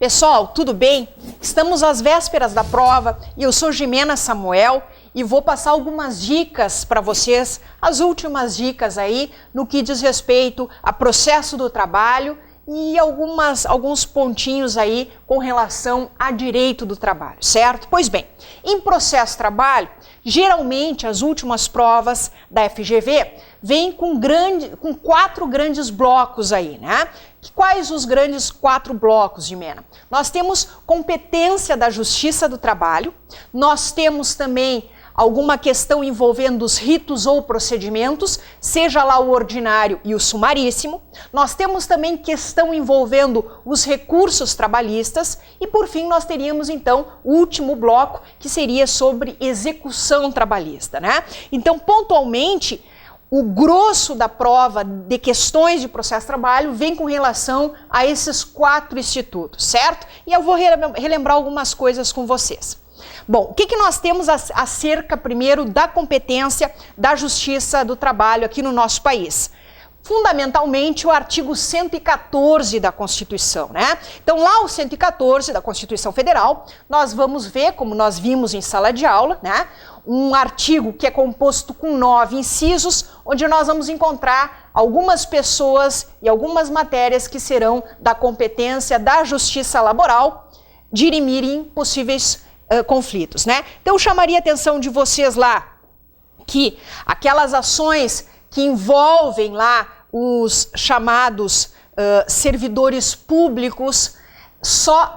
Pessoal, tudo bem? Estamos às vésperas da prova e eu sou Jimena Samuel e vou passar algumas dicas para vocês, as últimas dicas aí no que diz respeito a processo do trabalho e alguns pontinhos aí com relação a direito do trabalho, certo? Pois bem, em processo de trabalho, geralmente as últimas provas da FGV vêm com 4 grandes blocos aí, né? Quais os grandes 4 blocos, Jimena? Nós temos competência da Justiça do Trabalho, nós temos também alguma questão envolvendo os ritos ou procedimentos, seja lá o ordinário e o sumaríssimo. Nós temos também questão envolvendo os recursos trabalhistas e, por fim, nós teríamos, então, o último bloco, que seria sobre execução trabalhista, né? Então, pontualmente, o grosso da prova de questões de processo de trabalho vem com relação a esses 4 institutos, certo? E eu vou relembrar algumas coisas com vocês. Bom, o que nós temos acerca, primeiro, da competência da Justiça do Trabalho aqui no nosso país? Fundamentalmente, o artigo 114 da Constituição, né? Então, lá o 114 da Constituição Federal, nós vamos ver, como nós vimos em sala de aula, né? Um artigo que é composto com 9 incisos, onde nós vamos encontrar algumas pessoas e algumas matérias que serão da competência da Justiça Laboral, dirimirem possíveis conflitos, né? Então, eu chamaria a atenção de vocês lá que aquelas ações que envolvem lá os chamados servidores públicos,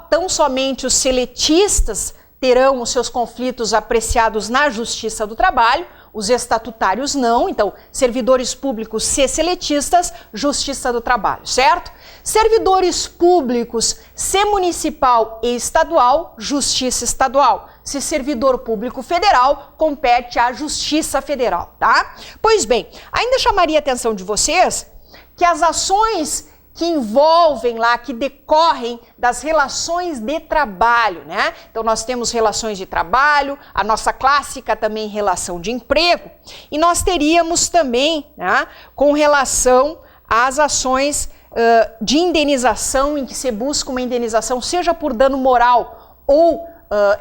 tão somente os seletistas terão os seus conflitos apreciados na Justiça do Trabalho, os estatutários não, então servidores públicos se seletistas, Justiça do Trabalho, certo? Servidores públicos se municipal e estadual, Justiça Estadual. Se servidor público federal, compete à Justiça Federal, tá? Pois bem, ainda chamaria a atenção de vocês que as ações que envolvem lá, que decorrem das relações de trabalho, né? Então nós temos relações de trabalho, a nossa clássica também relação de emprego, e nós teríamos também, né, com relação às ações de indenização, em que se busca uma indenização, seja por dano moral ou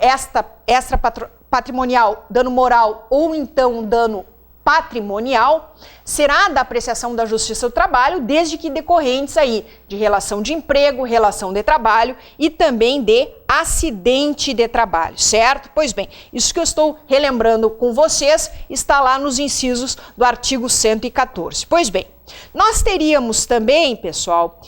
extra patrimonial, dano moral ou então dano patrimonial, será da apreciação da Justiça do Trabalho, desde que decorrentes aí de relação de emprego, relação de trabalho e também de acidente de trabalho, certo? Pois bem, isso que eu estou relembrando com vocês está lá nos incisos do artigo 114. Pois bem, nós teríamos também, pessoal,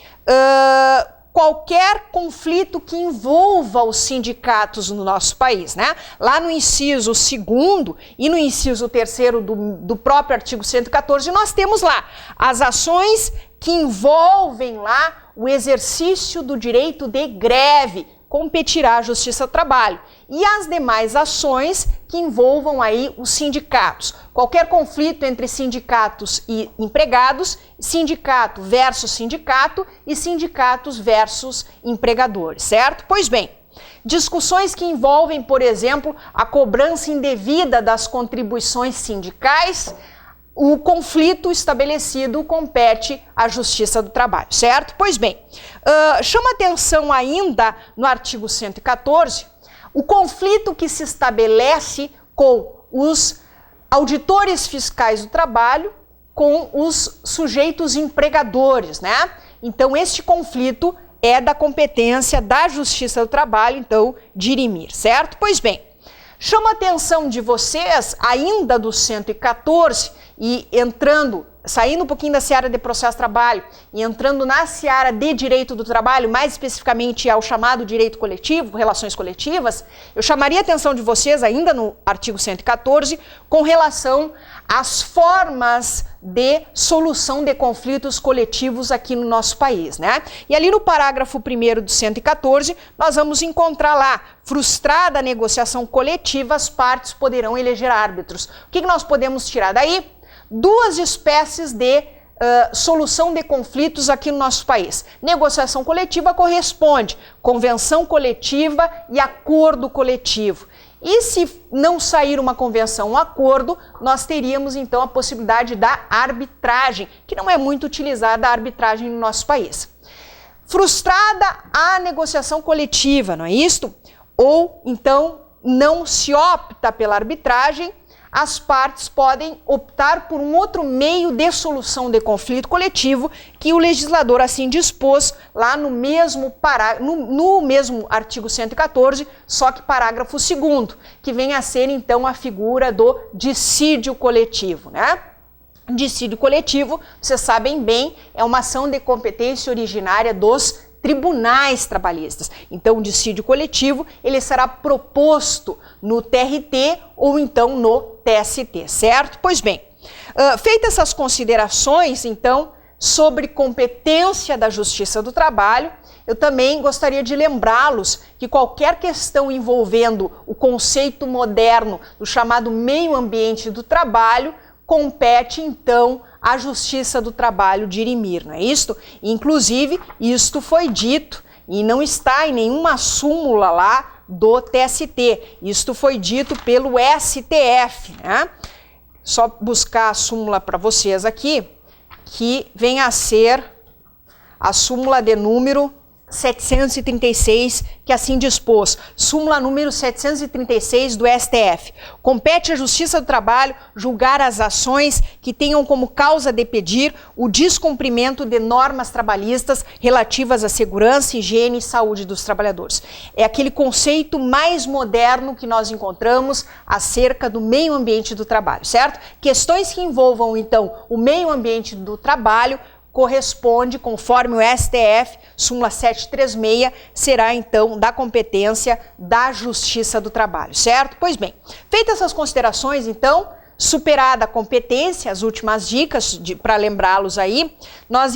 qualquer conflito que envolva os sindicatos no nosso país, né? Lá no inciso 2º e no inciso 3º do próprio artigo 114, nós temos lá as ações que envolvem lá o exercício do direito de greve, competirá a Justiça do Trabalho, e as demais ações que envolvam aí os sindicatos. Qualquer conflito entre sindicatos e empregados, sindicato versus sindicato e sindicatos versus empregadores, certo? Pois bem, discussões que envolvem, por exemplo, a cobrança indevida das contribuições sindicais, o conflito estabelecido compete à Justiça do Trabalho, certo? Pois bem, chama atenção ainda no artigo 114 o conflito que se estabelece com os auditores fiscais do trabalho, com os sujeitos empregadores, né? Então, este conflito é da competência da Justiça do Trabalho, então, dirimir, certo? Pois bem, chama a atenção de vocês, ainda do 114, e saindo um pouquinho da seara de processo de trabalho e entrando na seara de direito do trabalho, mais especificamente ao chamado direito coletivo, relações coletivas, eu chamaria a atenção de vocês, ainda no artigo 114, com relação às formas de solução de conflitos coletivos aqui no nosso país, né? E ali no parágrafo 1º do 114, nós vamos encontrar lá, frustrada a negociação coletiva, as partes poderão eleger árbitros. O que nós podemos tirar daí? 2 espécies de solução de conflitos aqui no nosso país. Negociação coletiva corresponde convenção coletiva e acordo coletivo. E se não sair uma convenção, um acordo, nós teríamos então a possibilidade da arbitragem, que não é muito utilizada a arbitragem no nosso país. Frustrada a negociação coletiva, não é isto? Ou então não se opta pela arbitragem, as partes podem optar por um outro meio de solução de conflito coletivo que o legislador assim dispôs lá no mesmo artigo 114, só que parágrafo 2º, que vem a ser então a figura do dissídio coletivo, né? Dissídio coletivo, vocês sabem bem, é uma ação de competência originária dos tribunais trabalhistas. Então, o dissídio coletivo, ele será proposto no TRT ou então no TST, certo? Pois bem, feitas essas considerações, então, sobre competência da Justiça do Trabalho, eu também gostaria de lembrá-los que qualquer questão envolvendo o conceito moderno do chamado meio ambiente do trabalho compete, então, à Justiça do Trabalho dirimir, não é isto? Inclusive, isto foi dito e não está em nenhuma súmula lá do TST. Isto foi dito pelo STF, né? Só buscar a súmula para vocês aqui, que vem a ser a súmula de número 736, que assim dispôs. Súmula número 736 do STF. Compete à Justiça do Trabalho julgar as ações que tenham como causa de pedir o descumprimento de normas trabalhistas relativas à segurança, higiene e saúde dos trabalhadores. É aquele conceito mais moderno que nós encontramos acerca do meio ambiente do trabalho, certo? Questões que envolvam, então, o meio ambiente do trabalho corresponde, conforme o STF, súmula 736, será então da competência da Justiça do Trabalho, certo? Pois bem, feitas essas considerações, então, superada a competência, as últimas dicas para lembrá-los aí, nós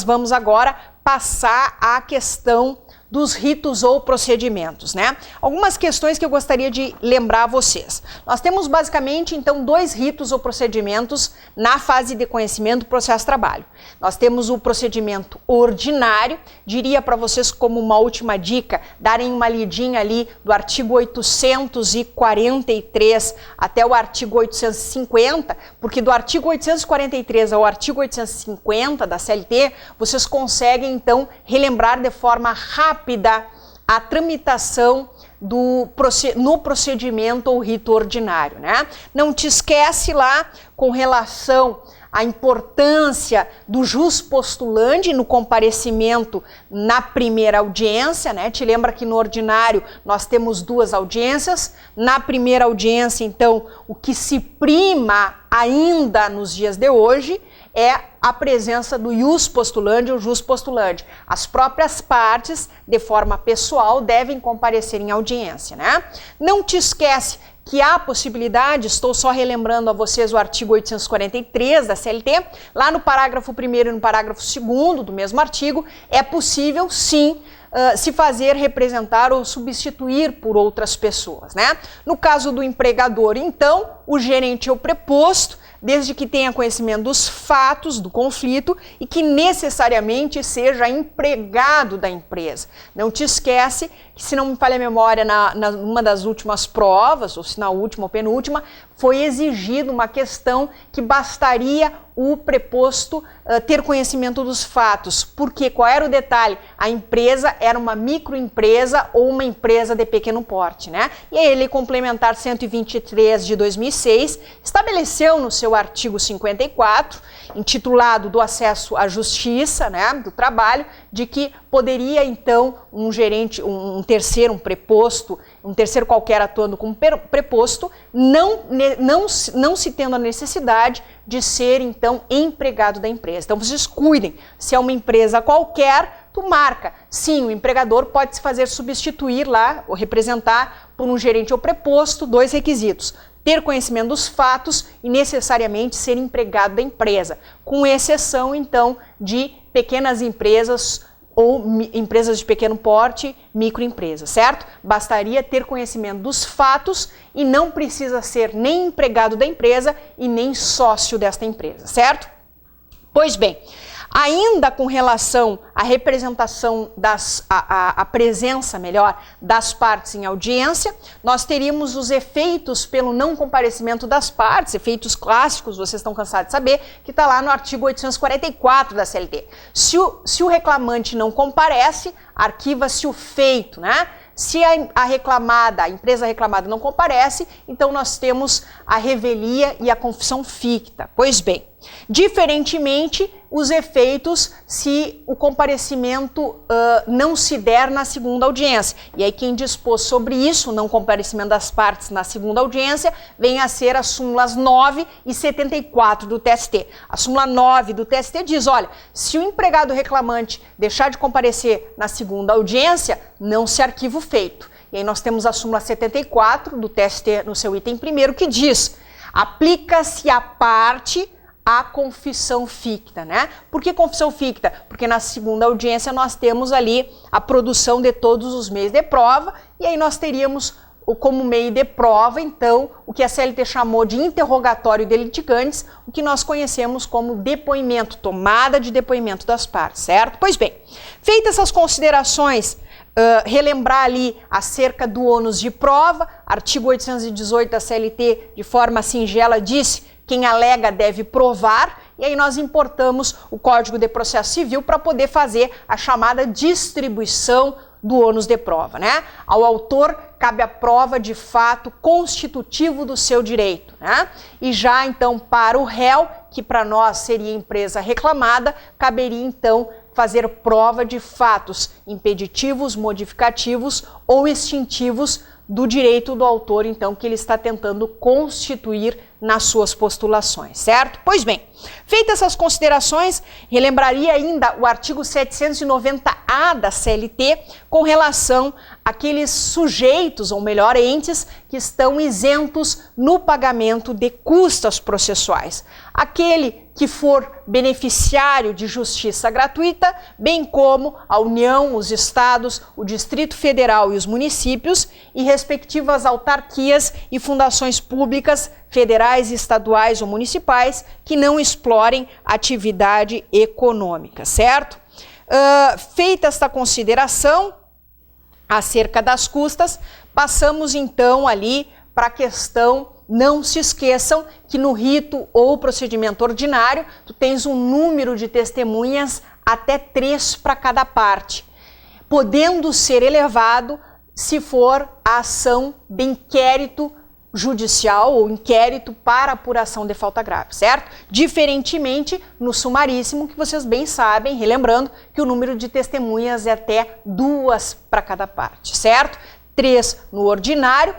vamos agora passar à questão dos ritos ou procedimentos, né? Algumas questões que eu gostaria de lembrar a vocês. Nós temos basicamente, então, 2 ritos ou procedimentos na fase de conhecimento do processo de trabalho. Nós temos o procedimento ordinário, diria para vocês como uma última dica, darem uma lidinha ali do artigo 843 até o artigo 850, porque do artigo 843 ao artigo 850 da CLT, vocês conseguem, então, relembrar de forma rápida a tramitação no procedimento ou rito ordinário, né? Não te esquece lá com relação à importância do jus postulandi no comparecimento na primeira audiência, né? Te lembra que no ordinário nós temos 2 audiências. Na primeira audiência, então, o que se prima ainda nos dias de hoje é a presença do ius postulandi ou jus postulandi. As próprias partes, de forma pessoal, devem comparecer em audiência, né? Não te esquece que há possibilidade, estou só relembrando a vocês o artigo 843 da CLT, lá no parágrafo 1º e no parágrafo 2º do mesmo artigo, é possível, sim, se fazer representar ou substituir por outras pessoas, né? No caso do empregador, então, o gerente é o preposto, desde que tenha conhecimento dos fatos do conflito e que necessariamente seja empregado da empresa. Não te esquece que, se não me falha a memória, numa das últimas provas, ou se na última ou penúltima, foi exigido uma questão que bastaria o preposto ter conhecimento dos fatos. Porque qual era o detalhe? A empresa era uma microempresa ou uma empresa de pequeno porte, né? E a Lei Complementar 123 de 2006 estabeleceu no seu artigo 54, intitulado do acesso à justiça, né, do trabalho, de que poderia então um gerente, um terceiro, um preposto, um terceiro qualquer atuando como preposto, não se tendo a necessidade de ser então empregado da empresa. Então vocês cuidem, se é uma empresa qualquer, tu marca. Sim, o empregador pode se fazer substituir lá, ou representar por um gerente ou preposto, 2 requisitos: ter conhecimento dos fatos e necessariamente ser empregado da empresa, com exceção então de pequenas empresas ou empresas de pequeno porte, microempresas, certo? Bastaria ter conhecimento dos fatos e não precisa ser nem empregado da empresa e nem sócio desta empresa, certo? Pois bem, Ainda com relação à representação a presença, melhor, das partes em audiência, nós teríamos os efeitos pelo não comparecimento das partes, efeitos clássicos, vocês estão cansados de saber, que está lá no artigo 844 da CLT. Se o reclamante não comparece, arquiva-se o feito, né? Se a empresa reclamada não comparece, então nós temos a revelia e a confissão ficta. Pois bem, diferentemente, os efeitos se o comparecimento não se der na segunda audiência. E aí quem dispôs sobre isso, o não comparecimento das partes na segunda audiência, vem a ser as súmulas 9 e 74 do TST. A súmula 9 do TST diz, olha, se o empregado reclamante deixar de comparecer na segunda audiência, não se arquiva o feito. E aí nós temos a súmula 74 do TST no seu item primeiro, que diz, aplica-se à parte a confissão ficta, né? Por que confissão ficta? Porque na segunda audiência nós temos ali a produção de todos os meios de prova e aí nós teríamos como meio de prova, então, o que a CLT chamou de interrogatório de litigantes, o que nós conhecemos como depoimento, tomada de depoimento das partes, certo? Pois bem, feitas essas considerações, relembrar ali acerca do ônus de prova, artigo 818 da CLT, de forma singela, disse quem alega deve provar, e aí nós importamos o Código de Processo Civil para poder fazer a chamada distribuição do ônus de prova, né? Ao autor cabe a prova de fato constitutivo do seu direito, né? E já então para o réu, que para nós seria empresa reclamada, caberia então fazer prova de fatos impeditivos, modificativos ou extintivos do direito do autor, então, que ele está tentando constituir nas suas postulações, certo? Pois bem, feitas essas considerações, relembraria ainda o artigo 790-A da CLT com relação àqueles sujeitos, ou melhor, entes, que estão isentos no pagamento de custas processuais. Aquele que for beneficiário de justiça gratuita, bem como a União, os estados, o Distrito Federal e os municípios e respectivas autarquias e fundações públicas, federais, estaduais ou municipais que não explorem atividade econômica, certo? Feita esta consideração acerca das custas, passamos então ali para a questão. Não se esqueçam que no rito ou procedimento ordinário, tu tens um número de testemunhas até 3 para cada parte, podendo ser elevado se for a ação de inquérito judicial ou inquérito para apuração de falta grave, certo? Diferentemente no sumaríssimo, que vocês bem sabem, relembrando que o número de testemunhas é até 2 para cada parte, certo? 3 no ordinário,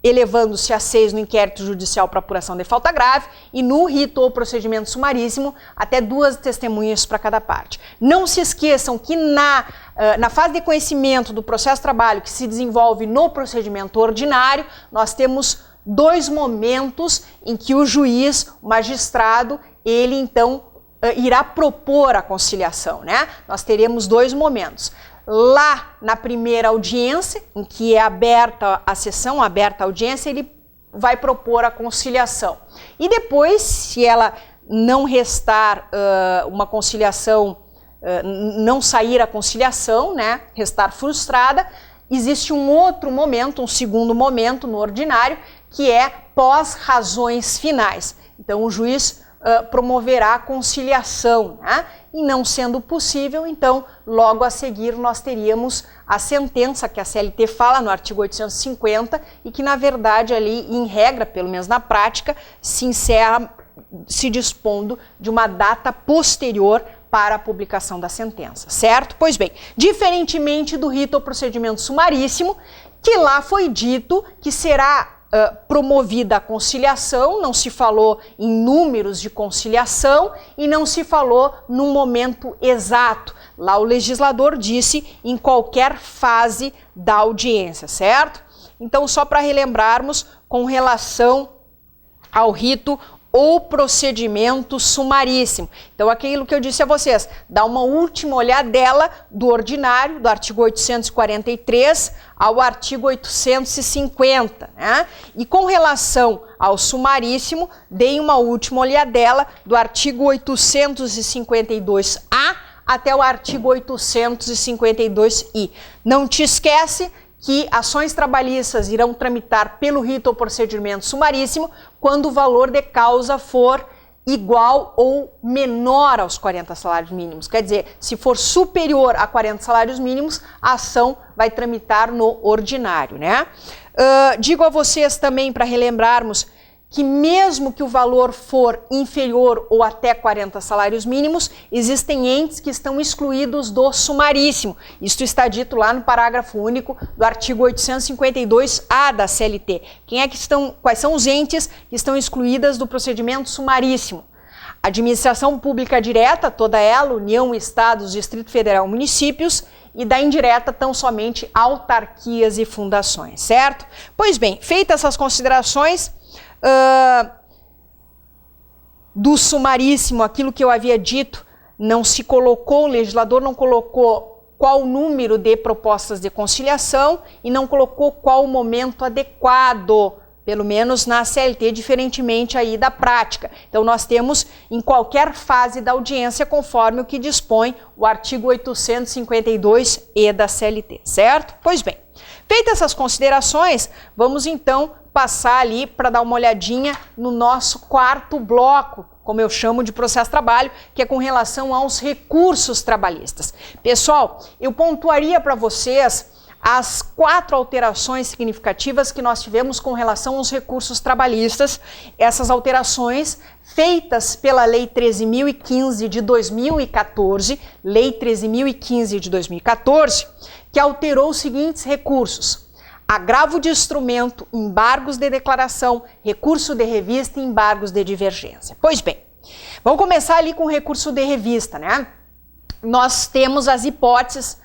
elevando-se a 6 no inquérito judicial para apuração de falta grave e no rito ou procedimento sumaríssimo até 2 testemunhas para cada parte. Não se esqueçam que na fase de conhecimento do processo de trabalho que se desenvolve no procedimento ordinário, nós temos 2 momentos em que o juiz, o magistrado, ele então irá propor a conciliação, né? Nós teremos 2 momentos. Lá na primeira audiência, em que é aberta a sessão, aberta a audiência, ele vai propor a conciliação. E depois, se ela não restar uma conciliação, não sair a conciliação, né, restar frustrada, existe um outro momento, um segundo momento no ordinário, que é pós-razões finais. Então o juiz promoverá a conciliação, né? E não sendo possível, então, logo a seguir nós teríamos a sentença que a CLT fala no artigo 850 e que, na verdade, ali, em regra, pelo menos na prática, se encerra se dispondo de uma data posterior para a publicação da sentença, certo? Pois bem, diferentemente do rito ou procedimento sumaríssimo, que lá foi dito que será promovida a conciliação, não se falou em números de conciliação e não se falou num momento exato. Lá o legislador disse em qualquer fase da audiência, certo? Então, só para relembrarmos com relação ao rito ou procedimento sumaríssimo. Então, aquilo que eu disse a vocês, dá uma última olhadela do ordinário, do artigo 843 ao artigo 850, né? E com relação ao sumaríssimo, deem uma última olhadela do artigo 852-A até o artigo 852-I. Não te esquece que ações trabalhistas irão tramitar pelo rito ou procedimento sumaríssimo quando o valor de causa for igual ou menor aos 40 salários mínimos. Quer dizer, se for superior a 40 salários mínimos, a ação vai tramitar no ordinário, né? Digo a vocês também, para relembrarmos, que mesmo que o valor for inferior ou até 40 salários mínimos, existem entes que estão excluídos do sumaríssimo. Isto está dito lá no parágrafo único do artigo 852-A da CLT. Quais são os entes que estão excluídas do procedimento sumaríssimo? Administração pública direta, toda ela, União, Estados, Distrito Federal, municípios, e da indireta tão somente autarquias e fundações, certo? Pois bem, feitas essas considerações, do sumaríssimo, aquilo que eu havia dito, não se colocou, o legislador não colocou qual o número de propostas de conciliação e não colocou qual o momento adequado, pelo menos na CLT, diferentemente aí da prática. Então nós temos em qualquer fase da audiência, conforme o que dispõe o artigo 852-E da CLT, certo? Pois bem, feitas essas considerações, vamos então passar ali para dar uma olhadinha no nosso quarto bloco, como eu chamo de processo-trabalho, que é com relação aos recursos trabalhistas. Pessoal, eu pontuaria para vocês as 4 alterações significativas que nós tivemos com relação aos recursos trabalhistas. Essas alterações feitas pela Lei 13.015 de 2014, Lei 13.015 de 2014, que alterou os seguintes recursos: agravo de instrumento, embargos de declaração, recurso de revista e embargos de divergência. Pois bem, vamos começar ali com o recurso de revista, né? Nós temos as hipóteses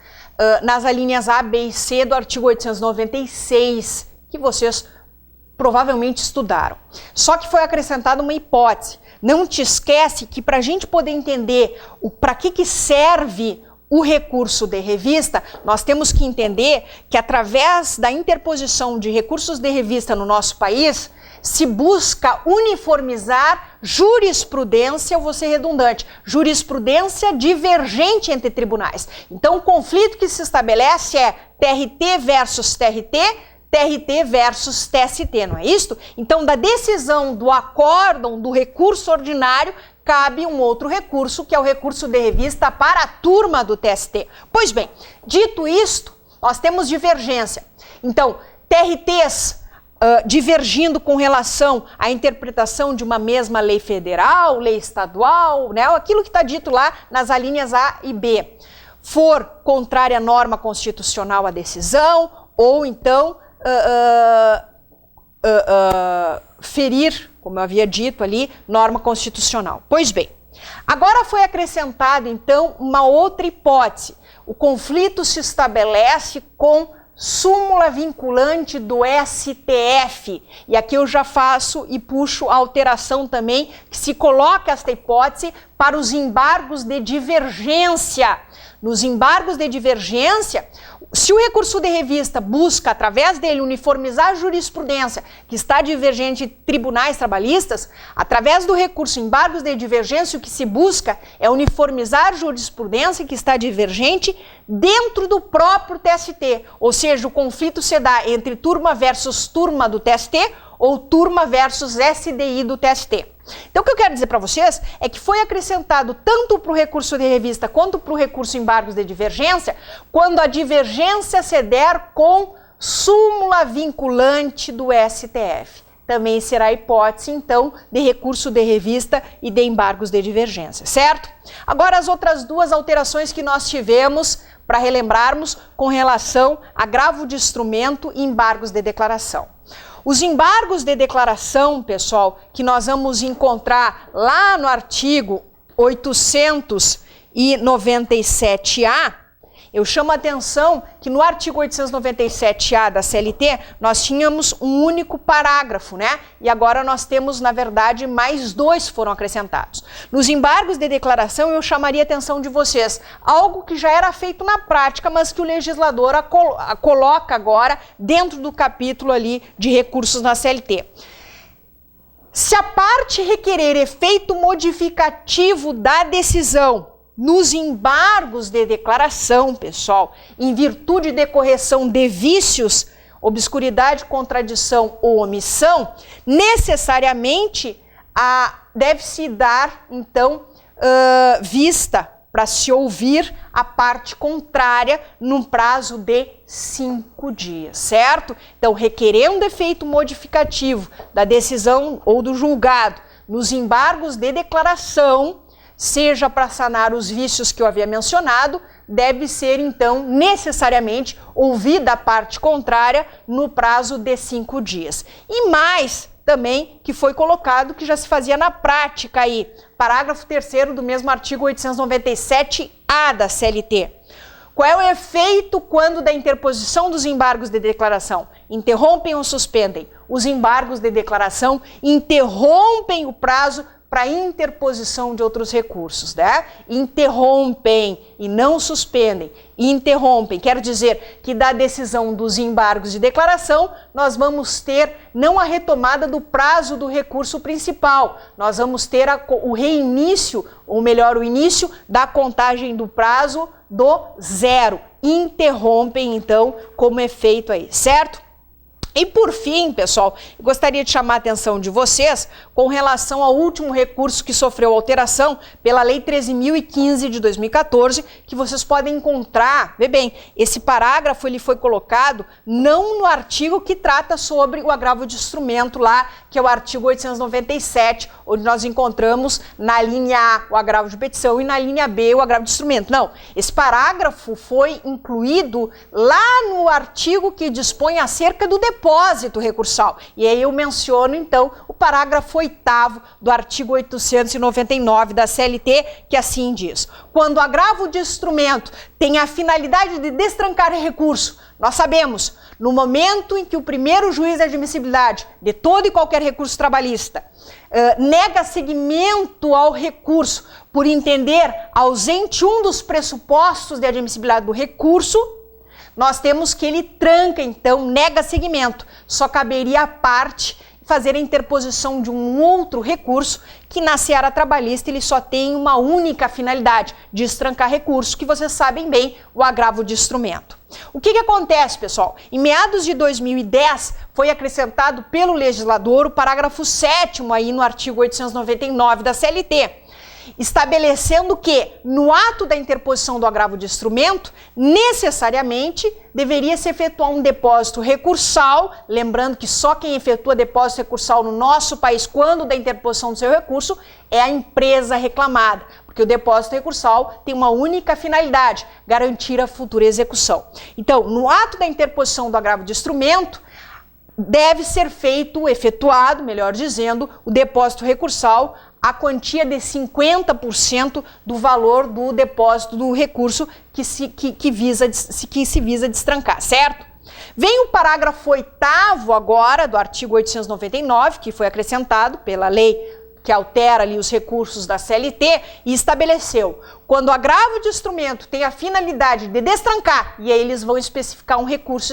nas alíneas A, B e C do artigo 896, que vocês provavelmente estudaram. Só que foi acrescentada uma hipótese. Não te esquece que para a gente poder entender para que serve o recurso de revista, nós temos que entender que através da interposição de recursos de revista no nosso país, se busca uniformizar jurisprudência, eu vou ser redundante, jurisprudência divergente entre tribunais. Então o conflito que se estabelece é TRT versus TRT, TRT versus TST, não é isso? Então da decisão do acórdão do recurso ordinário, cabe um outro recurso, que é o recurso de revista para a turma do TST. Pois bem, dito isto, nós temos divergência. Então, TRTs divergindo com relação à interpretação de uma mesma lei federal, lei estadual, né? Aquilo que está dito lá nas alíneas A e B. For contrária à norma constitucional a decisão, ou então ferir, como eu havia dito ali, norma constitucional. Pois bem, agora foi acrescentado então uma outra hipótese. O conflito se estabelece com súmula vinculante do STF. E aqui eu já faço e puxo a alteração também, que se coloca esta hipótese para os embargos de divergência. Nos embargos de divergência, se o recurso de revista busca, através dele, uniformizar a jurisprudência que está divergente entre tribunais trabalhistas, através do recurso embargos de divergência, o que se busca é uniformizar a jurisprudência que está divergente dentro do próprio TST, ou seja, o conflito se dá entre turma versus turma do TST ou turma versus SDI do TST. Então o que eu quero dizer para vocês é que foi acrescentado tanto para o recurso de revista quanto para o recurso embargos de divergência, quando a divergência se der com súmula vinculante do STF. Também será a hipótese, então, de recurso de revista e de embargos de divergência, certo? Agora as outras 2 alterações que nós tivemos, para relembrarmos, com relação a agravo de instrumento e embargos de declaração. Os embargos de declaração, pessoal, que nós vamos encontrar lá no artigo 897-A, Eu chamo a atenção que no artigo 897-A da CLT, nós tínhamos um único parágrafo, né? E agora nós temos, na verdade, mais 2 foram acrescentados. Nos embargos de declaração, eu chamaria a atenção de vocês, algo que já era feito na prática, mas que o legislador coloca agora dentro do capítulo ali de recursos na CLT. Se a parte requerer efeito modificativo da decisão nos embargos de declaração, pessoal, em virtude de correção de vícios, obscuridade, contradição ou omissão, necessariamente deve-se dar, então, vista para se ouvir a parte contrária num prazo de 5 dias, certo? Então, requerer um defeito modificativo da decisão ou do julgado nos embargos de declaração, seja para sanar os vícios que eu havia mencionado, deve ser, então, necessariamente ouvida a parte contrária no prazo de 5 dias. E mais também que foi colocado, que já se fazia na prática aí, parágrafo 3º do mesmo artigo 897-A da CLT. Qual é o efeito quando da interposição dos embargos de declaração? Interrompem ou suspendem? Os embargos de declaração interrompem o prazo para interposição de outros recursos, né? Interrompem e não suspendem. Interrompem, quer dizer que da decisão dos embargos de declaração, nós vamos ter não a retomada do prazo do recurso principal, nós vamos ter o reinício, ou melhor, o início da contagem do prazo do 0. Interrompem, então, como efeito aí, certo? E por fim, pessoal, eu gostaria de chamar a atenção de vocês com relação ao último recurso que sofreu alteração pela Lei 13.015 de 2014, que vocês podem encontrar, vê bem, esse parágrafo ele foi colocado não no artigo que trata sobre o agravo de instrumento lá, que é o artigo 897, onde nós encontramos na linha A o agravo de petição e na linha B o agravo de instrumento. Não, esse parágrafo foi incluído lá no artigo que dispõe acerca do depósito recursal. E aí eu menciono, então, o parágrafo 8º do artigo 899 da CLT, que assim diz: quando o agravo de instrumento tem a finalidade de destrancar recurso, nós sabemos, no momento em que o primeiro juiz de admissibilidade de todo e qualquer recurso trabalhista nega seguimento ao recurso por entender ausente um dos pressupostos de admissibilidade do recurso, nós temos que ele tranca, então, nega seguimento. Só caberia à parte fazer a interposição de um outro recurso que na seara trabalhista ele só tem uma única finalidade, de destrancar recurso, que vocês sabem bem, o agravo de instrumento. O que acontece, pessoal? Em meados de 2010, foi acrescentado pelo legislador o parágrafo 7º aí no artigo 899 da CLT, estabelecendo que, no ato da interposição do agravo de instrumento, necessariamente deveria se efetuar um depósito recursal, lembrando que só quem efetua depósito recursal no nosso país, quando da interposição do seu recurso, é a empresa reclamada, porque o depósito recursal tem uma única finalidade, garantir a futura execução. Então, no ato da interposição do agravo de instrumento, deve ser efetuado, melhor dizendo, o depósito recursal, a quantia de 50% do valor do depósito do recurso que se visa destrancar, certo? Vem o parágrafo 8º agora do artigo 899, que foi acrescentado pela lei que altera ali os recursos da CLT e estabeleceu, quando o agravo de instrumento tem a finalidade de destrancar, e aí eles vão especificar um recurso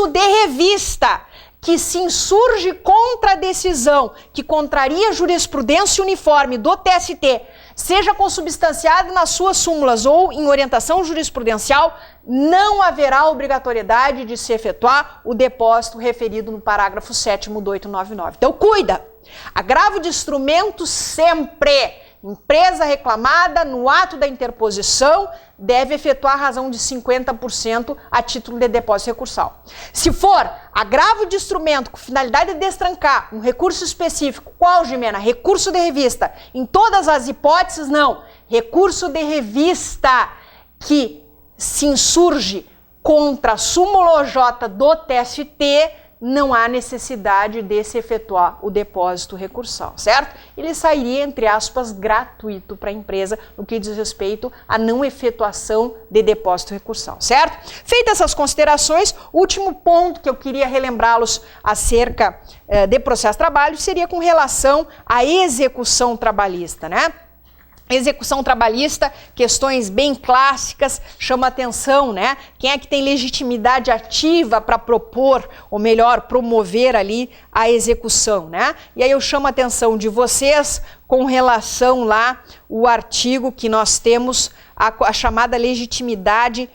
de revista, que se insurge contra a decisão que contraria a jurisprudência uniforme do TST, seja consubstanciada nas suas súmulas ou em orientação jurisprudencial, não haverá obrigatoriedade de se efetuar o depósito referido no parágrafo 7º do 899. Então, cuida! Agravo de instrumento sempre. Empresa reclamada, no ato da interposição, deve efetuar a razão de 50% a título de depósito recursal. Se for agravo de instrumento com finalidade de destrancar um recurso específico, qual, Jimena? Recurso de revista. Em todas as hipóteses, não. Recurso de revista que se insurge contra a súmula OJ do TST, não há necessidade de se efetuar o depósito recursal, certo? Ele sairia, entre aspas, gratuito para a empresa no que diz respeito à não efetuação de depósito recursal, certo? Feitas essas considerações, o último ponto que eu queria relembrá-los acerca de processo de trabalho seria com relação à execução trabalhista, né? Execução trabalhista, questões bem clássicas, chama atenção, né? Quem é que tem legitimidade ativa para propor, ou melhor, promover ali a execução, né? E aí eu chamo a atenção de vocês com relação lá o artigo que nós temos, a chamada legitimidade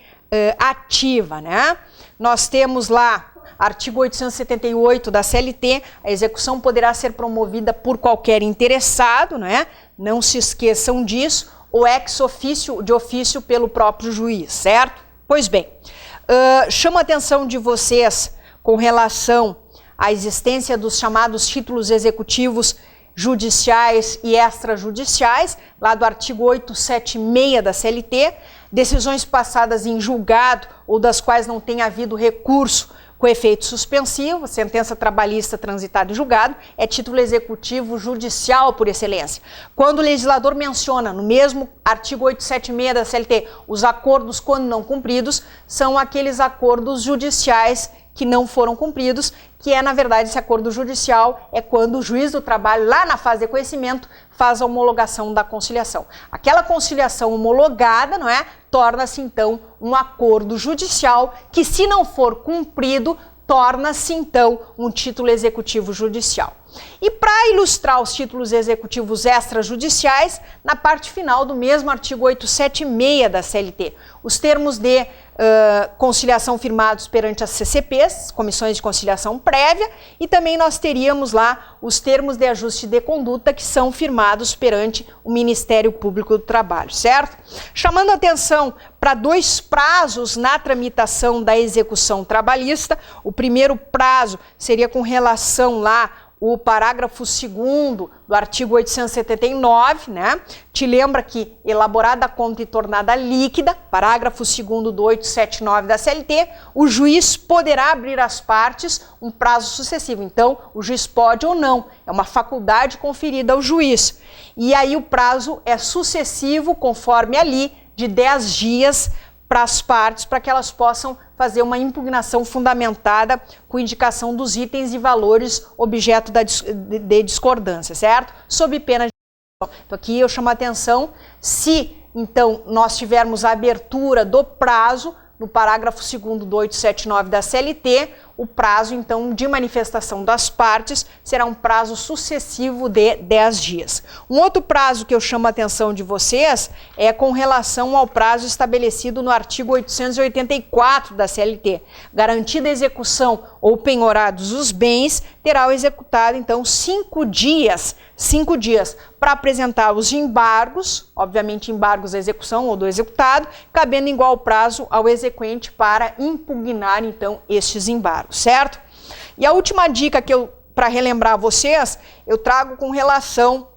ativa, né? Nós temos lá artigo 878 da CLT, a execução poderá ser promovida por qualquer interessado, né? Não se esqueçam disso, ou ex officio, de ofício pelo próprio juiz, certo? Pois bem, chamo a atenção de vocês com relação à existência dos chamados títulos executivos judiciais e extrajudiciais, lá do artigo 876 da CLT, decisões passadas em julgado ou das quais não tenha havido recurso com efeito suspensivo, sentença trabalhista transitada em julgado, é título executivo judicial por excelência. Quando o legislador menciona no mesmo artigo 876 da CLT, os acordos quando não cumpridos, são aqueles acordos judiciais que não foram cumpridos, que é, na verdade, esse acordo judicial é quando o juiz do trabalho, lá na fase de conhecimento, faz a homologação da conciliação. Aquela conciliação homologada, não é? Torna-se, então, um acordo judicial que, se não for cumprido, torna-se, então, um título executivo judicial. E para ilustrar os títulos executivos extrajudiciais, na parte final do mesmo artigo 876 da CLT, os termos de conciliação firmados perante as CCPs, Comissões de Conciliação Prévia, e também nós teríamos lá os termos de ajuste de conduta que são firmados perante o Ministério Público do Trabalho, certo? Chamando a atenção para dois prazos na tramitação da execução trabalhista. O primeiro prazo seria com relação lá o parágrafo 2º do artigo 879, né? Te lembra que elaborada a conta e tornada líquida, parágrafo 2º do 879 da CLT, o juiz poderá abrir às partes um prazo sucessivo. Então, o juiz pode ou não, é uma faculdade conferida ao juiz. E aí o prazo é sucessivo, conforme ali, de 10 dias para as partes, para que elas possam fazer uma impugnação fundamentada com indicação dos itens e valores objeto de discordância, certo? Sob pena de... Então, aqui eu chamo a atenção, se, então, nós tivermos a abertura do prazo, no parágrafo 2º do 879 da CLT, o prazo, então, de manifestação das partes será um prazo sucessivo de 10 dias. Um outro prazo que eu chamo a atenção de vocês é com relação ao prazo estabelecido no artigo 884 da CLT. Garantida a execução ou penhorados os bens, terá o executado, então, 5 dias para apresentar os embargos, obviamente embargos da execução ou do executado, cabendo igual prazo ao exequente para impugnar, então, estes embargos, certo? E a última dica que para relembrar vocês, eu trago com relação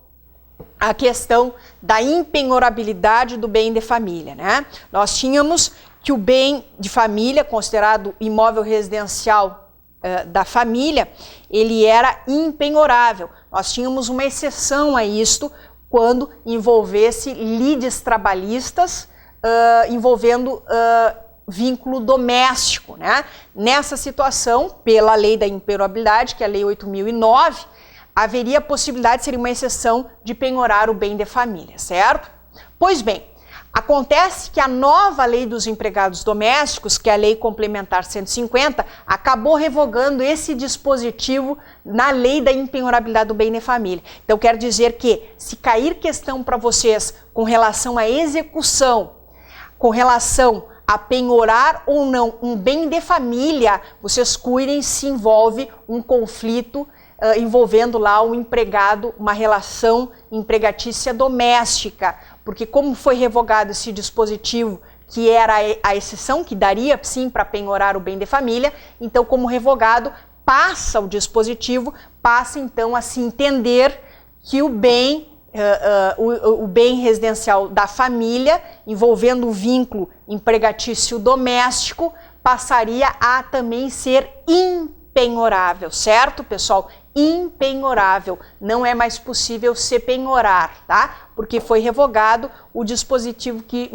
à questão da impenhorabilidade do bem de família, né? Nós tínhamos que o bem de família, considerado imóvel residencial da família, ele era impenhorável. Nós tínhamos uma exceção a isto quando envolvesse lides trabalhistas envolvendo vínculo doméstico, né? Nessa situação, pela lei da impenhorabilidade, que é a lei 8.009, haveria a possibilidade, seria uma exceção, de penhorar o bem de família, certo? Pois bem, acontece que a nova lei dos empregados domésticos, que é a lei complementar 150, acabou revogando esse dispositivo na lei da impenhorabilidade do bem de família. Então, quero dizer que, se cair questão para vocês com relação à execução, com relação a penhorar ou não um bem de família, vocês cuidem se envolve um conflito envolvendo lá o empregado, uma relação empregatícia doméstica, porque como foi revogado esse dispositivo que era a exceção, que daria sim para penhorar o bem de família, então como revogado passa o dispositivo, passa então a se entender que o bem residencial da família, envolvendo o vínculo empregatício doméstico, passaria a também ser impenhorável. impenhorável, certo, pessoal? Impenhorável, não é mais possível se penhorar, tá? Porque foi revogado o dispositivo que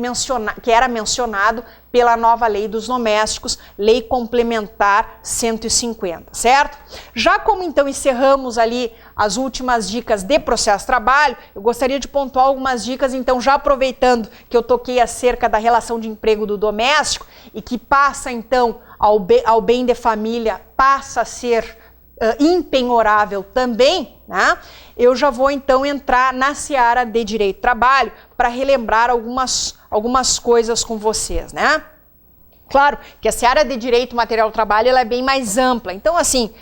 era mencionado pela nova lei dos domésticos, lei complementar 150, certo? Já como então encerramos ali as últimas dicas de processo-trabalho, eu gostaria de pontuar algumas dicas, então já aproveitando que eu toquei acerca da relação de emprego do doméstico e que passa então ao bem de família, passa a ser impenhorável também, né? Eu já vou então entrar na seara de direito do trabalho para relembrar algumas coisas com vocês, né? Claro que a seara de direito material do trabalho ela é bem mais ampla, então assim,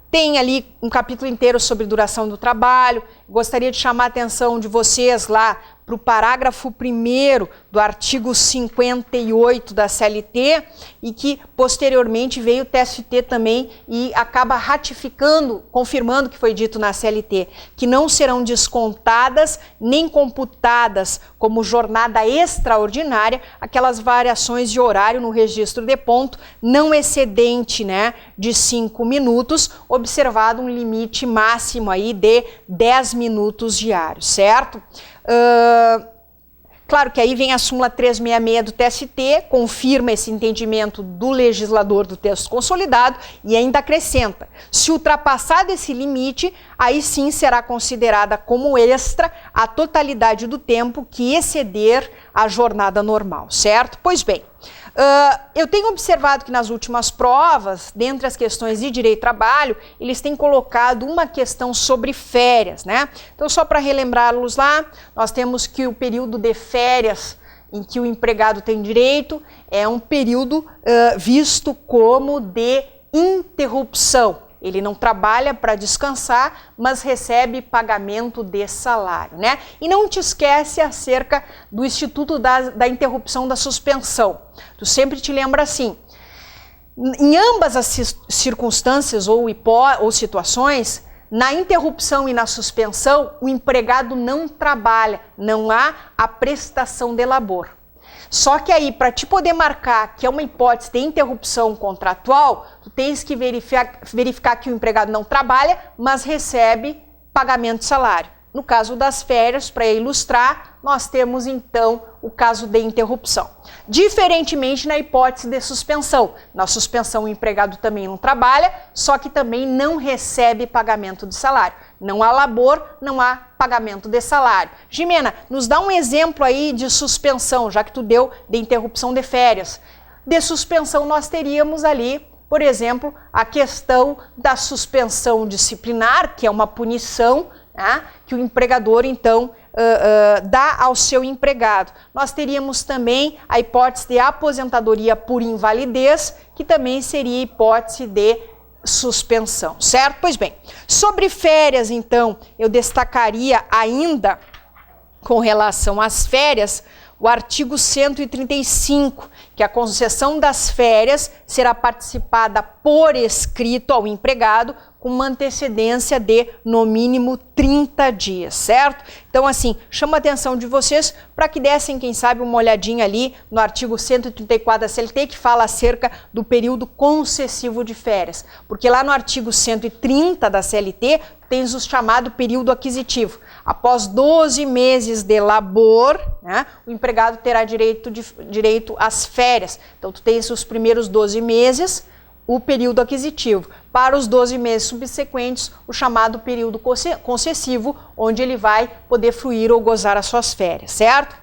tem ali um capítulo inteiro sobre duração do trabalho. Gostaria de chamar a atenção de vocês lá para o parágrafo 1º do artigo 58 da CLT e que posteriormente veio o TST também e acaba ratificando, confirmando o que foi dito na CLT, que não serão descontadas nem computadas como jornada extraordinária aquelas variações de horário no registro de ponto não excedente, né, de 5 minutos, observado um limite máximo aí de 10 minutos diários, certo? Claro que aí vem a súmula 366 do TST, confirma esse entendimento do legislador do texto consolidado e ainda acrescenta, se ultrapassado esse limite, aí sim será considerada como extra a totalidade do tempo que exceder a jornada normal, certo? Pois bem, eu tenho observado que nas últimas provas, dentre as questões de direito do trabalho, eles têm colocado uma questão sobre férias, né? Então, só para relembrá-los lá, nós temos que o período de férias em que o empregado tem direito é um período visto como de interrupção. Ele não trabalha para descansar, mas recebe pagamento de salário, né? E não te esquece acerca do Instituto da Interrupção da Suspensão. Tu sempre te lembra assim, em ambas as circunstâncias ou situações, na interrupção e na suspensão, o empregado não trabalha, não há a prestação de labor. Só que aí, para te poder marcar que é uma hipótese de interrupção contratual, tu tens que verificar que o empregado não trabalha, mas recebe pagamento de salário. No caso das férias, para ilustrar, nós temos então o caso de interrupção. Diferentemente na hipótese de suspensão. Na suspensão o empregado também não trabalha, só que também não recebe pagamento de salário. Não há labor, não há pagamento de salário. Gimena, nos dá um exemplo aí de suspensão, já que tu deu de interrupção de férias. De suspensão nós teríamos ali, por exemplo, a questão da suspensão disciplinar, que é uma punição, né, que o empregador, então, dá ao seu empregado. Nós teríamos também a hipótese de aposentadoria por invalidez, que também seria hipótese de suspensão, certo? Pois bem, sobre férias, então, eu destacaria ainda, com relação às férias, o artigo 135, que a concessão das férias será participada por escrito ao empregado com uma antecedência de, no mínimo, 30 dias, certo? Então, assim, chamo a atenção de vocês para que dessem, quem sabe, uma olhadinha ali no artigo 134 da CLT, que fala acerca do período concessivo de férias. Porque lá no artigo 130 da CLT, tens o chamado período aquisitivo. Após 12 meses de labor, né, o empregado terá direito às férias. Então, tu tens os primeiros 12 meses, o período aquisitivo. Para os 12 meses subsequentes, o chamado período concessivo, onde ele vai poder fruir ou gozar as suas férias, certo?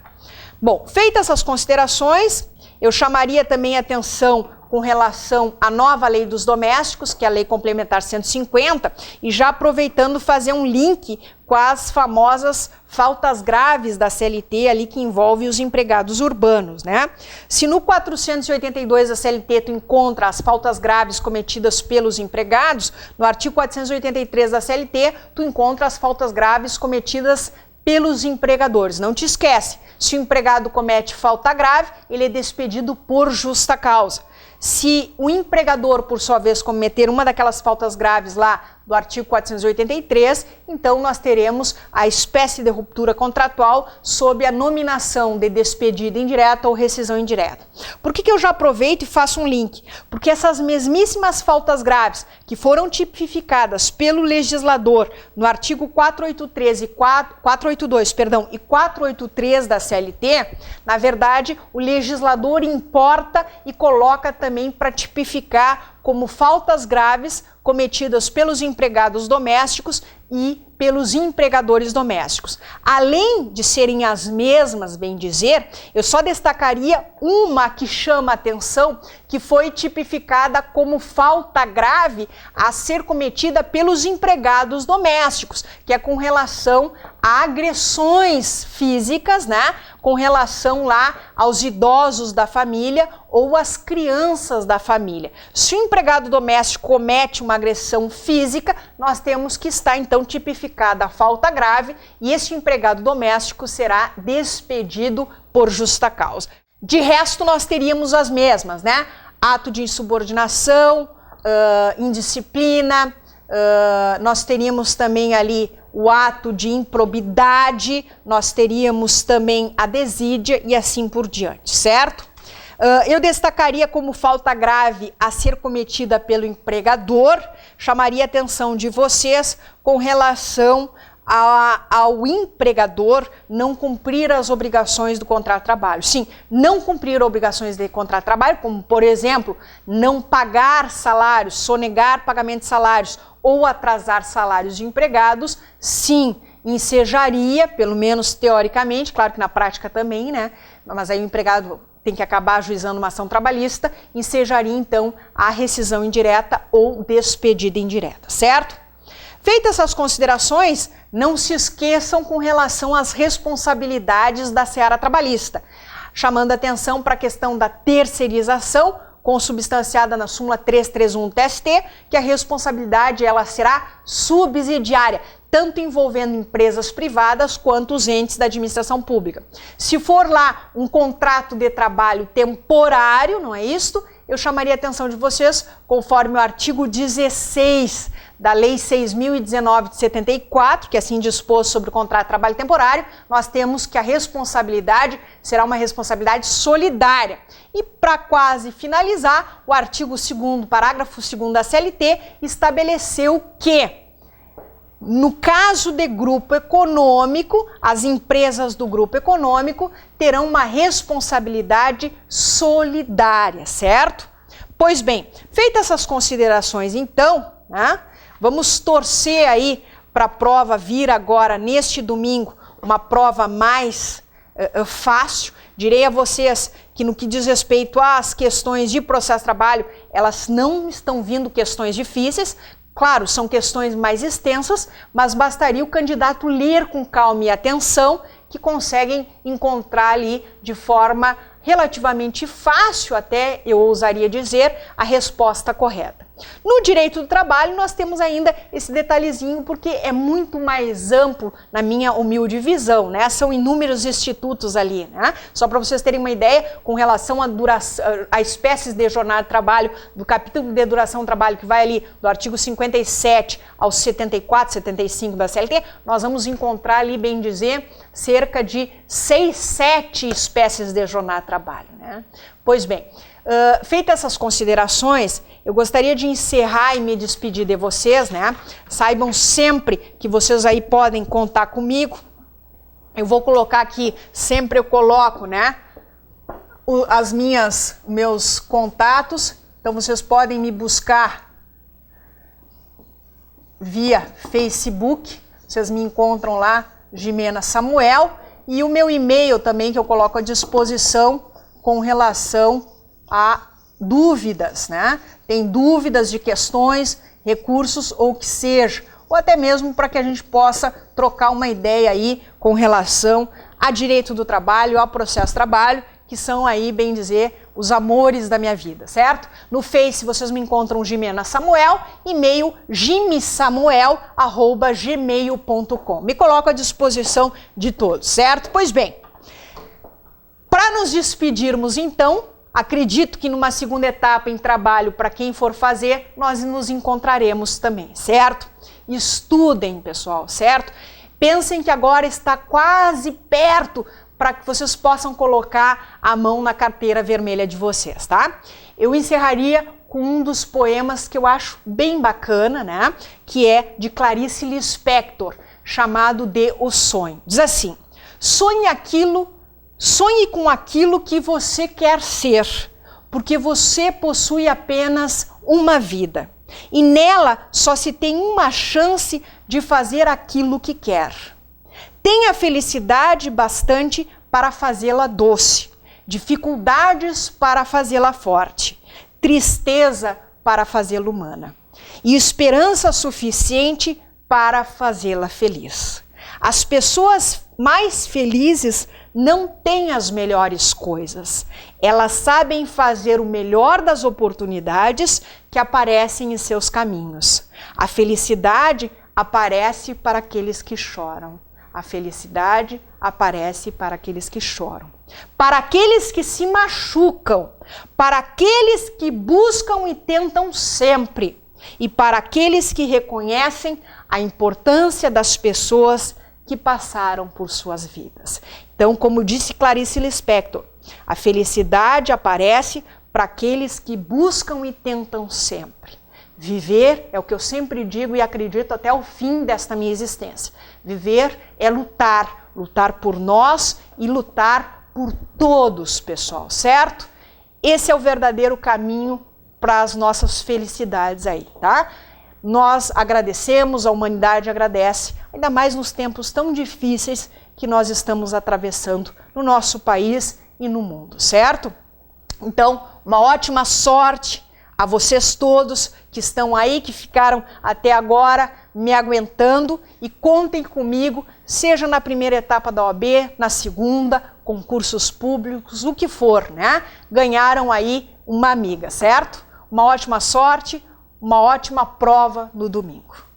Bom, feitas essas considerações, eu chamaria também a atenção com relação à nova lei dos domésticos, que é a lei complementar 150, e já aproveitando fazer um link com as famosas faltas graves da CLT ali que envolve os empregados urbanos, né? Se no 482 da CLT tu encontra as faltas graves cometidas pelos empregados, no artigo 483 da CLT tu encontra as faltas graves cometidas pelos empregadores. Não te esquece, se o empregado comete falta grave, ele é despedido por justa causa. Se o empregador, por sua vez, cometer uma daquelas faltas graves lá do artigo 483, então nós teremos a espécie de ruptura contratual sob a nominação de despedida indireta ou rescisão indireta. Por que eu já aproveito e faço um link? Porque essas mesmíssimas faltas graves que foram tipificadas pelo legislador no artigo 483 e 482, perdão, e 483 da CLT, na verdade, o legislador importa e coloca também para tipificar como faltas graves cometidas pelos empregados domésticos e pelos empregadores domésticos. Além de serem as mesmas, bem dizer, eu só destacaria uma que chama a atenção, que foi tipificada como falta grave a ser cometida pelos empregados domésticos, que é com relação a agressões físicas, né, com relação lá aos idosos da família ou às crianças da família. Se o empregado doméstico comete uma agressão física, nós temos que estar então tipificada a falta grave e esse empregado doméstico será despedido por justa causa. De resto, nós teríamos as mesmas, né? Ato de insubordinação, indisciplina, nós teríamos também ali o ato de improbidade, nós teríamos também a desídia e assim por diante, certo? Eu destacaria como falta grave a ser cometida pelo empregador, chamaria a atenção de vocês com relação ao empregador não cumprir as obrigações do contrato de trabalho. Sim, não cumprir obrigações de contrato de trabalho, como, por exemplo, não pagar salários, sonegar pagamento de salários ou atrasar salários de empregados, sim, ensejaria, pelo menos teoricamente, claro que na prática também, né? Mas aí o empregado tem que acabar ajuizando uma ação trabalhista, ensejaria então a rescisão indireta ou despedida indireta, certo? Feitas essas considerações, não se esqueçam com relação às responsabilidades da seara trabalhista, chamando atenção para a questão da terceirização, consubstanciada na súmula 331 do TST, que a responsabilidade ela será subsidiária, tanto envolvendo empresas privadas quanto os entes da administração pública. Se for lá um contrato de trabalho temporário, não é isto? Eu chamaria a atenção de vocês, conforme o artigo 16 da Lei 6.019 de 74, que assim dispôs sobre o contrato de trabalho temporário, nós temos que a responsabilidade será uma responsabilidade solidária. E para quase finalizar, o artigo 2º, parágrafo 2º da CLT, estabeleceu que, no caso de grupo econômico, as empresas do grupo econômico terão uma responsabilidade solidária, certo? Pois bem, feitas essas considerações então, né, vamos torcer aí para a prova vir agora neste domingo, uma prova mais fácil. Direi a vocês que no que diz respeito às questões de processo de trabalho, elas não estão vindo questões difíceis. Claro, são questões mais extensas, mas bastaria o candidato ler com calma e atenção que conseguem encontrar ali de forma relativamente fácil, até eu ousaria dizer, a resposta correta. No direito do trabalho, nós temos ainda esse detalhezinho, porque é muito mais amplo na minha humilde visão, né? São inúmeros institutos ali, né? Só para vocês terem uma ideia, com relação a espécies de jornada de trabalho, do capítulo de duração do trabalho, que vai ali do artigo 57 ao 74, 75 da CLT, nós vamos encontrar ali, bem dizer, cerca de 6, 7 espécies de jornada de trabalho, né? Pois bem, feitas essas considerações, eu gostaria de encerrar e me despedir de vocês, né? Saibam sempre que vocês aí podem contar comigo. Eu vou colocar aqui, sempre eu coloco, né, meus contatos. Então vocês podem me buscar via Facebook. Vocês me encontram lá, Gimena Samuel, e o meu e-mail também que eu coloco à disposição com relação a dúvidas, né? Tem dúvidas de questões, recursos ou o que seja, ou até mesmo para que a gente possa trocar uma ideia aí com relação a direito do trabalho, ao processo de trabalho, que são aí, bem dizer, os amores da minha vida, certo? No Face vocês me encontram Gimena Samuel, e-mail gimesamuel@gmail.com. Me coloco à disposição de todos, certo? Pois bem, para nos despedirmos então, acredito que numa segunda etapa em trabalho, para quem for fazer, nós nos encontraremos também, certo? Estudem, pessoal, certo? Pensem que agora está quase perto para que vocês possam colocar a mão na carteira vermelha de vocês, tá? Eu encerraria com um dos poemas que eu acho bem bacana, né? Que é de Clarice Lispector, chamado de O Sonho. Diz assim: sonhe com aquilo que você quer ser, porque você possui apenas uma vida. E nela só se tem uma chance de fazer aquilo que quer. Tenha felicidade bastante para fazê-la doce, dificuldades para fazê-la forte, tristeza para fazê-la humana e esperança suficiente para fazê-la feliz. As pessoas mais felizes não têm as melhores coisas. Elas sabem fazer o melhor das oportunidades que aparecem em seus caminhos. A felicidade aparece para aqueles que choram. A felicidade aparece para aqueles que choram. Para aqueles que se machucam. Para aqueles que buscam e tentam sempre. E para aqueles que reconhecem a importância das pessoas que passaram por suas vidas. Então, como disse Clarice Lispector, a felicidade aparece para aqueles que buscam e tentam sempre. Viver é o que eu sempre digo e acredito até o fim desta minha existência. Viver é lutar, lutar por nós e lutar por todos, pessoal, certo? Esse é o verdadeiro caminho para as nossas felicidades aí, tá? Nós agradecemos, a humanidade agradece, ainda mais nos tempos tão difíceis que nós estamos atravessando no nosso país e no mundo, certo? Então, uma ótima sorte a vocês todos que estão aí, que ficaram até agora me aguentando, e contem comigo, seja na primeira etapa da OAB, na segunda, concursos públicos, o que for, né? Ganharam aí uma amiga, certo? Uma ótima sorte, uma ótima prova no domingo.